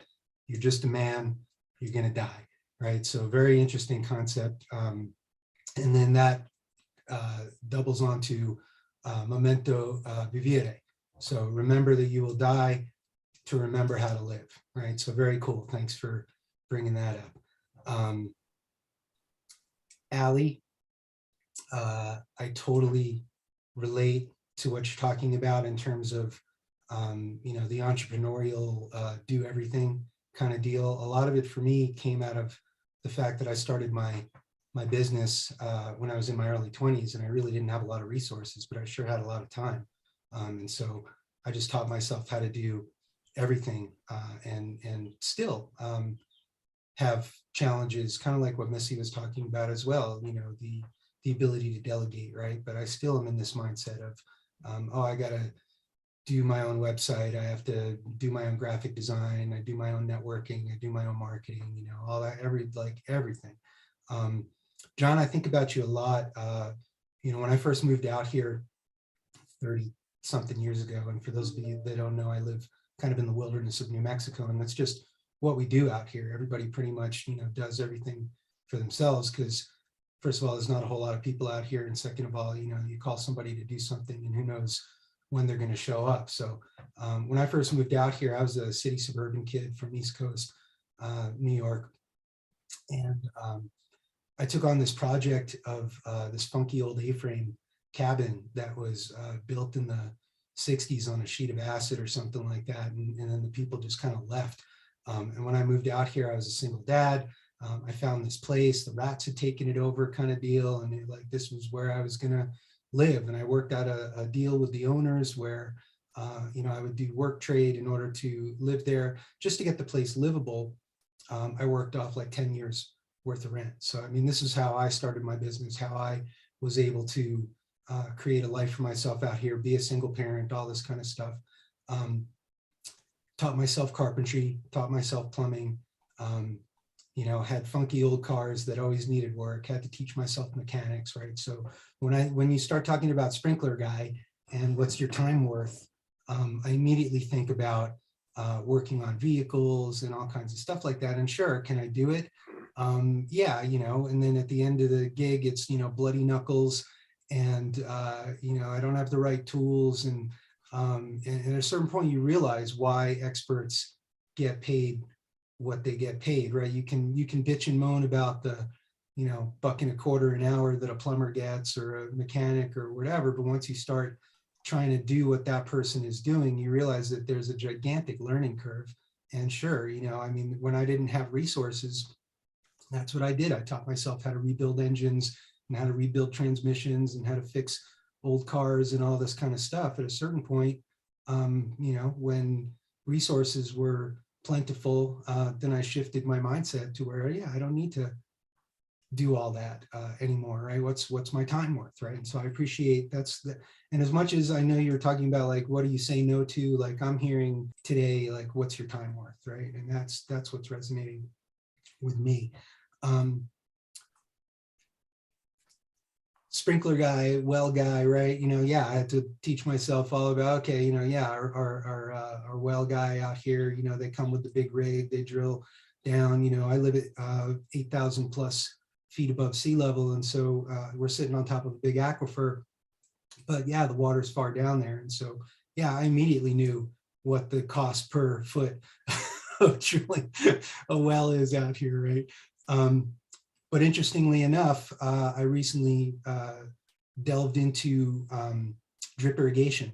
Speaker 6: "You're just a man. You're going to die." Right. So very interesting concept. And then that doubles onto memento vivere. So remember that you will die to remember how to live, right? So very cool. Thanks for bringing that up. Allie, I totally relate to what you're talking about in terms of, the entrepreneurial do everything kind of deal. A lot of it for me came out of the fact that I started my business when I was in my early 20s, and I really didn't have a lot of resources, but I sure had a lot of time. And so I just taught myself how to do everything and still have challenges, kind of like what Missy was talking about as well, the ability to delegate, right? But I still am in this mindset of, I got to do my own website. I have to do my own graphic design. I do my own networking. I do my own marketing, all that, everything. John, I think about you a lot. When I first moved out here 30 something years ago, and for those of you that don't know, I live kind of in the wilderness of New Mexico, and that's just what we do out here. Everybody pretty much, does everything for themselves because, first of all, there's not a whole lot of people out here, and second of all, you call somebody to do something, and who knows when they're going to show up. So when I first moved out here, I was a city suburban kid from East Coast, New York, and I took on this project of this funky old A-frame cabin that was built in the 60s on a sheet of acid or something like that. And then the people just kind of left. And when I moved out here, I was a single dad. I found this place, the rats had taken it over kind of deal. And this was where I was going to live. And I worked out a deal with the owners where, I would do work trade in order to live there just to get the place livable. I worked off like 10 years worth of rent. So, this is how I started my business, how I was able to create a life for myself out here, be a single parent, all this kind of stuff. Taught myself carpentry, taught myself plumbing, had funky old cars that always needed work, had to teach myself mechanics, right? So when you start talking about sprinkler guy and what's your time worth, I immediately think about working on vehicles and all kinds of stuff like that. And sure, can I do it? Yeah, and then at the end of the gig, it's, bloody knuckles and, I don't have the right tools. And at a certain point, you realize why experts get paid what they get paid, right? You can bitch and moan about the, $1.25 an hour that a plumber gets or a mechanic or whatever. But once you start trying to do what that person is doing, you realize that there's a gigantic learning curve. And sure, when I didn't have resources, that's what I did. I taught myself how to rebuild engines and how to rebuild transmissions and how to fix old cars and all this kind of stuff. At a certain point, when resources were plentiful, then I shifted my mindset to where, I don't need to do all that anymore, right? What's my time worth, right? And so I appreciate and as much as I know you're talking about like, what do you say no to? Like I'm hearing today, like, what's your time worth, right? And that's what's resonating with me. Sprinkler guy, well guy, right? Yeah, I had to teach myself all about, okay, yeah, our well guy out here, they come with the big rig, they drill down, I live at 8,000 plus feet above sea level. And so we're sitting on top of a big aquifer, but yeah, the water's far down there. And so, yeah, I immediately knew what the cost per foot of drilling a well is out here, right? But interestingly enough, I recently delved into drip irrigation.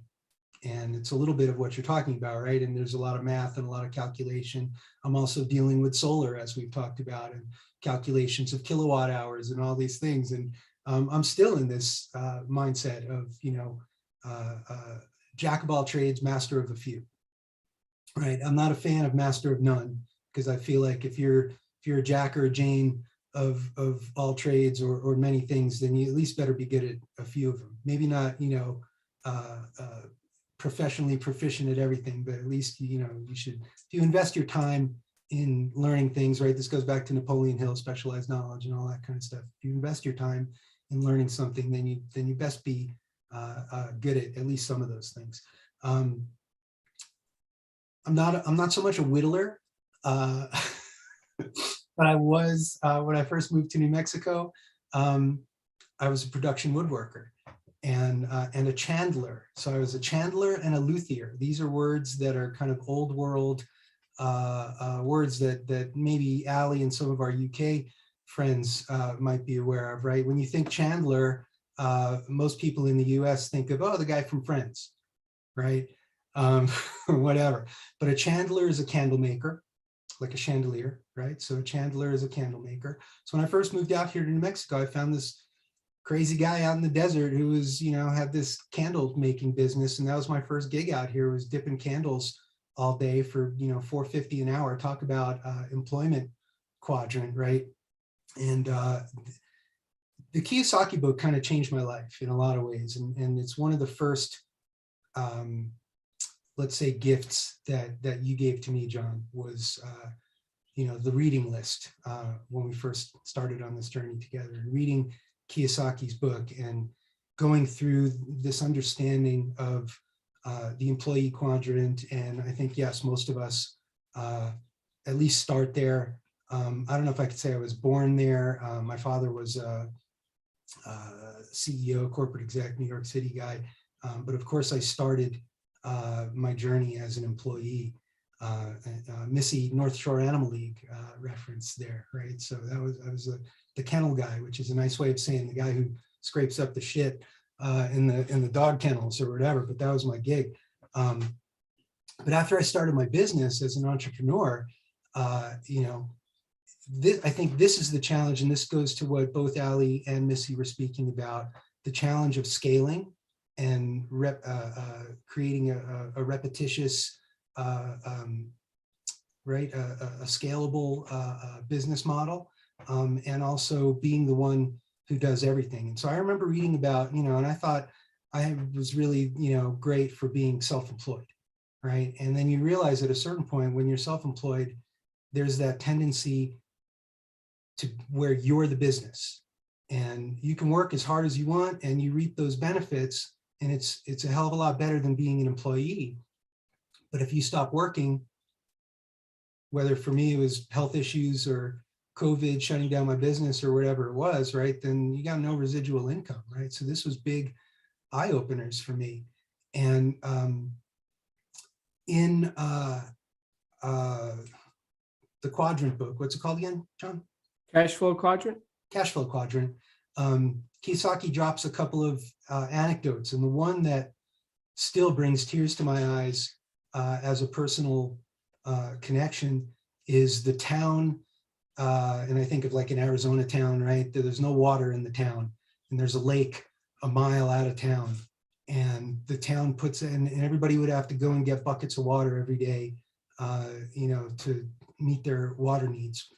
Speaker 6: And it's a little bit of what you're talking about, right? And there's a lot of math and a lot of calculation. I'm also dealing with solar, as we've talked about, and calculations of kilowatt hours and all these things. And I'm still in this mindset of, jack of all trades, master of a few, right? I'm not a fan of master of none, because I feel like if you're a Jack or a Jane of all trades or many things, then you at least better be good at a few of them. Maybe not, professionally proficient at everything, but at least, you should, if you invest your time in learning things, right? This goes back to Napoleon Hill, specialized knowledge and all that kind of stuff. If you invest your time in learning something, then you best be good at least some of those things. I'm not so much a whittler, but I was, when I first moved to New Mexico, I was a production woodworker and a chandler. So I was a chandler and a luthier. These are words that are kind of old world words that maybe Ali and some of our UK friends might be aware of, right? When you think chandler, most people in the US think of, oh, the guy from Friends, right? Whatever. But a chandler is a candle maker, like a chandelier, right? So a chandler is a candle maker. So when I first moved out here to New Mexico, I found this crazy guy out in the desert who was, had this candle making business. And that was my first gig out here, was dipping candles all day for, $4.50 an hour. Talk about employment quadrant, right? And the Kiyosaki book kind of changed my life in a lot of ways. And it's one of the first, let's say, gifts that you gave to me, John, was, the reading list when we first started on this journey together, and reading Kiyosaki's book and going through this understanding of the employee quadrant. And I think, yes, most of us at least start there. I don't know if I could say I was born there. My father was a CEO, corporate exec, New York City guy. But of course, I started my journey as an employee. Missy North Shore Animal League reference there, right? So I was the kennel guy, which is a nice way of saying the guy who scrapes up the shit in the dog kennels or whatever. But that was my gig. But after I started my business as an entrepreneur, I think this is the challenge, and this goes to what both Ali and Missy were speaking about: the challenge of scaling and creating a repetitious, right, a scalable business model, and also being the one who does everything. And so I remember reading about, and I thought I was really, great for being self-employed, right? And then you realize at a certain point when you're self-employed, there's that tendency to where you're the business, and you can work as hard as you want and you reap those benefits. And it's a hell of a lot better than being an employee. But if you stop working, whether for me it was health issues or COVID shutting down my business or whatever it was, right, then you got no residual income, right? So this was big eye openers for me. And in the quadrant book, what's it called again, John?
Speaker 2: Cash flow quadrant?
Speaker 6: Cash flow quadrant. Kiyosaki drops a couple of anecdotes, and the one that still brings tears to my eyes as a personal connection is the town, and I think of like an Arizona town, right? There's no water in the town, and there's a lake a mile out of town, and the town puts in, and everybody would have to go and get buckets of water every day, to meet their water needs.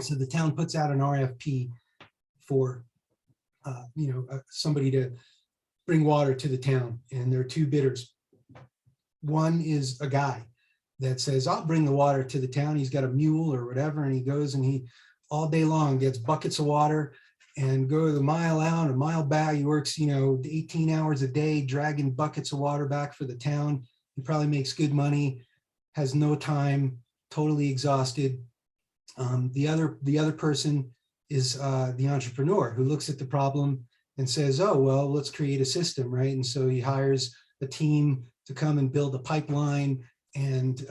Speaker 6: So the town puts out an RFP for, somebody to bring water to the town, and there are two bidders. One is a guy that says, I'll bring the water to the town. He's got a mule or whatever, and he goes and he all day long gets buckets of water and goes a mile out, a mile back. He works, 18 hours a day, dragging buckets of water back for the town. He probably makes good money, has no time, totally exhausted. The other person is the entrepreneur who looks at the problem and says, oh, well, let's create a system, right? And so he hires a team to come and build a pipeline and,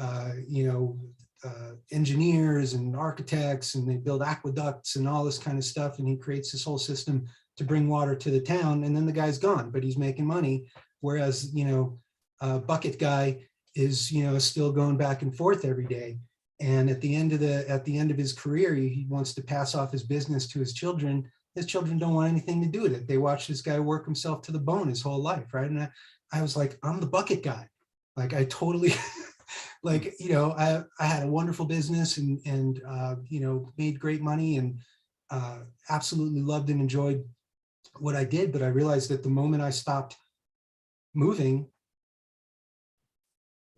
Speaker 6: engineers and architects, and they build aqueducts and all this kind of stuff. And he creates this whole system to bring water to the town. And then the guy's gone, but he's making money. Whereas, bucket guy is, still going back and forth every day. And at the end of his career, he wants to pass off his business to his children. His children don't want anything to do with it. They watch this guy work himself to the bone his whole life, right? And I was like, I'm the bucket guy. Like, I totally, I had a wonderful business and made great money and absolutely loved and enjoyed what I did. But I realized that the moment I stopped moving,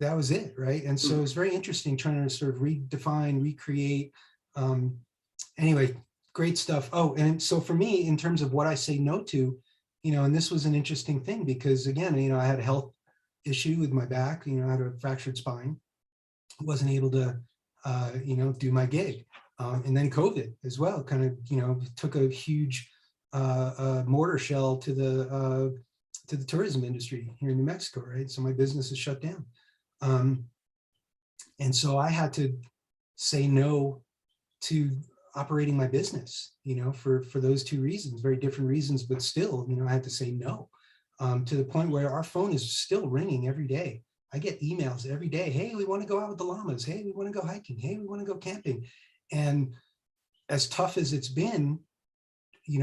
Speaker 6: that was it, right? And so it's very interesting trying to sort of redefine, recreate. Anyway, great stuff. Oh, and so for me, in terms of what I say no to, and this was an interesting thing because again, I had a health issue with my back, I had a fractured spine, wasn't able to, do my gig. And then COVID as well, kind of, took a huge mortar shell to the tourism industry here in New Mexico, right? So my business is shut down. And so I had to say no to operating my business, for those two reasons, very different reasons, but still, I had to say no, to the point where our phone is still ringing every day. I get emails every day. Hey, we want to go out with the llamas. Hey, we want to go hiking. Hey, we want to go camping. And as tough as it's been,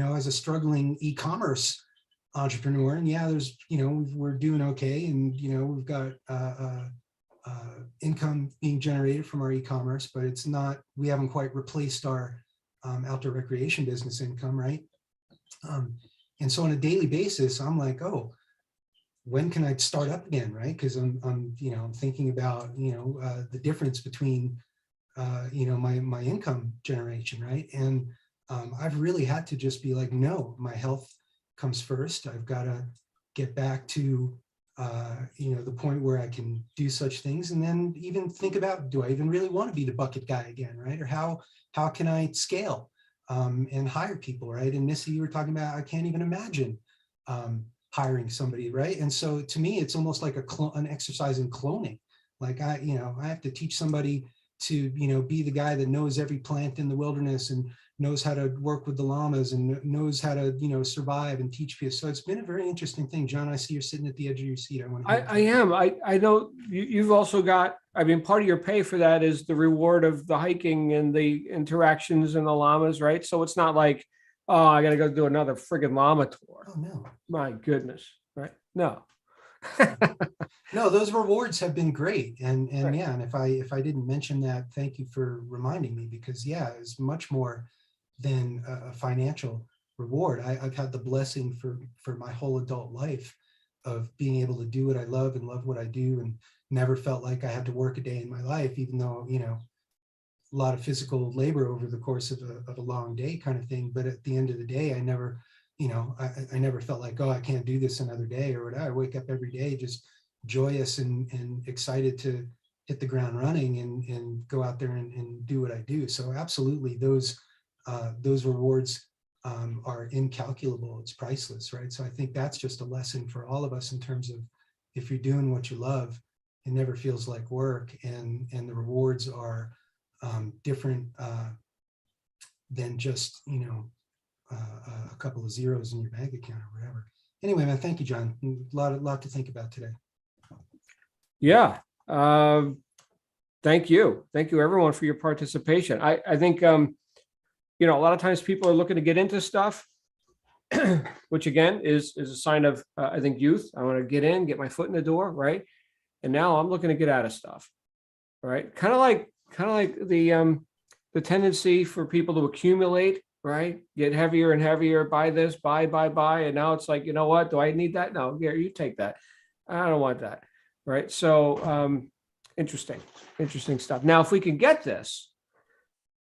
Speaker 6: as a struggling e-commerce entrepreneur, and yeah, there's, we're doing okay. And, we've got income being generated from our e-commerce, but it's not, we haven't quite replaced our outdoor recreation business income, right? And so on a daily basis, I'm like, oh, when can I start up again, right? Because I'm thinking about, the difference between, my income generation, right? And I've really had to just be like, no, my health comes first. I've got to get back to, the point where I can do such things, and then even think about, do I even really want to be the bucket guy again, right? Or how can I scale and hire people, right? And Missy, you were talking about, I can't even imagine hiring somebody, right? And so to me, it's almost like an exercise in cloning. Like I have to teach somebody to, be the guy that knows every plant in the wilderness and knows how to work with the llamas and knows how to, survive and teach people. So it's been a very interesting thing. John, I see you're sitting at the edge of your seat.
Speaker 2: I am. I know you've also got, part of your pay for that is the reward of the hiking and the interactions and the llamas, right? So it's not like, oh, I got to go do another friggin' llama tour.
Speaker 6: Oh, no.
Speaker 2: My goodness, right? No.
Speaker 6: No, those rewards have been great. And
Speaker 2: Right.
Speaker 6: yeah, and if I didn't mention that, thank you for reminding me, because yeah, it's much more than a financial reward. I've had the blessing for my whole adult life of being able to do what I love and love what I do, and never felt like I had to work a day in my life, even though, a lot of physical labor over the course of a long day kind of thing. But at the end of the day, I never, I never felt like, oh, I can't do this another day or whatever. I wake up every day just joyous and excited to hit the ground running and go out there and do what I do. So absolutely, those rewards are incalculable. It's priceless, right? So I think that's just a lesson for all of us in terms of, if you're doing what you love, it never feels like work, and the rewards are different than just a couple of zeros in your bank account or whatever. Anyway, man, thank you, John. A lot to think about today.
Speaker 2: Yeah. Thank you everyone for your participation. I think a lot of times people are looking to get into stuff, which again is a sign of I think youth. I want to get my foot in the door, right? And now I'm looking to get out of stuff, right? Kind of like the tendency for people to accumulate right? Get heavier and heavier, buy this, buy. And now it's like, you know what? Do I need that? No, here, you take that. I don't want that. Right. So interesting stuff. Now, if we can get this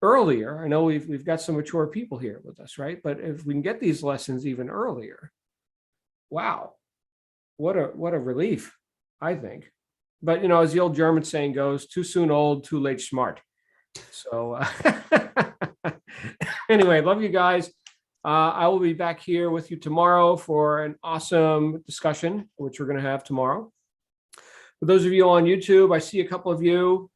Speaker 2: earlier, I know we've got some mature people here with us, right? But if we can get these lessons even earlier, wow, what a relief, I think. But you know, as the old German saying goes, too soon old, too late smart. So anyway, love you guys. I will be back here with you tomorrow for an awesome discussion, which we're going to have tomorrow. For those of you on YouTube, I see a couple of you.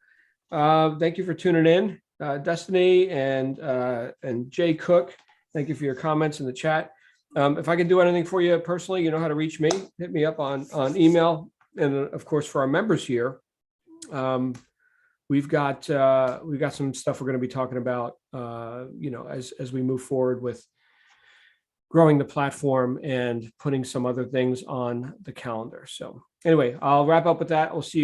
Speaker 2: Thank you for tuning in. Destiny and Jay Cook, thank you for your comments in the chat. If I can do anything for you personally, you know how to reach me. Hit me up on email. And of course, for our members here, we've got some stuff we're going to be talking about, you know, as we move forward with growing the platform and putting some other things on the calendar. So anyway, I'll wrap up with that. We'll see you.